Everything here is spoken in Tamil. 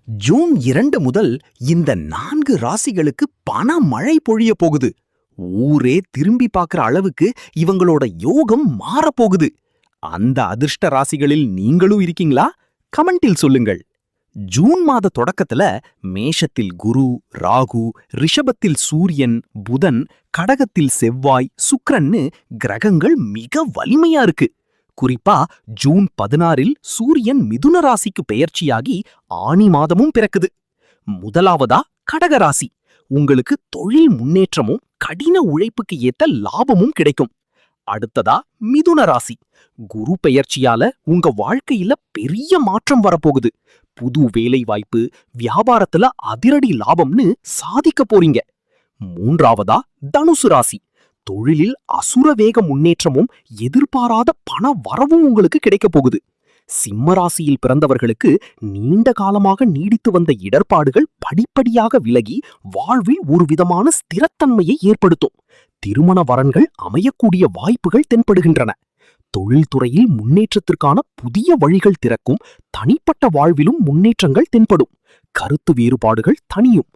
ஜூன் 2 முதல் இந்த 4 ராசிகளுக்கு பண மழை பொழிய போகுது. ஊரே திரும்பி பார்க்கிற அளவுக்கு இவங்களோட யோகம் மாறப்போகுது. அந்த அதிர்ஷ்ட ராசிகளில் நீங்களும் இருக்கீங்களா? கமெண்டில் சொல்லுங்கள். ஜூன் மாத தொடக்கத்துல மேஷத்தில் குரு, ராகு, ரிஷபத்தில் சூரியன், புதன், கடகத்தில் செவ்வாய், சுக்கிரன்னு கிரகங்கள் மிக வலிமையா இருக்கு. குறிப்பா ஜூன் 16 சூரியன் மிதுன ராசிக்கு பெயர்ச்சியாகி ஆனி மாதமும் பிறக்குது. முதலாவதா கடக ராசி. உங்களுக்கு தொழில் முன்னேற்றமும் கடின உழைப்புக்கு ஏத்த லாபமும் கிடைக்கும். அடுத்ததா மிதுன ராசி. குரு பெயர்ச்சியால உங்க வாழ்க்கையில பெரிய மாற்றம் வரப்போகுது. புது வேலை வாய்ப்பு, வியாபாரத்துல அதிரடி லாபம்னு சாதிக்க போறீங்க. மூன்றாவதா தனுசு ராசி. தொழிலில் அசுர வேக முன்னேற்றமும் எதிர்பாராத பண வரவும் உங்களுக்கு கிடைக்க போகுது. சிம்ம ராசியில் பிறந்தவர்களுக்கு நீண்ட காலமாக நீடித்து வந்த இடர்பாடுகள் படிப்படியாக விலகி வாழ்வில் ஒரு விதமான ஸ்திரத்தன்மையை ஏற்படுத்தும். திருமண வரன்கள் அமையக்கூடிய வாய்ப்புகள் தென்படுகின்றன. தொழில்துறையில் முன்னேற்றத்திற்கான புதிய வழிகள் திறக்கும். தனிப்பட்ட வாழ்விலும் முன்னேற்றங்கள் தென்படும். கருத்து வேறுபாடுகள் தணியும்.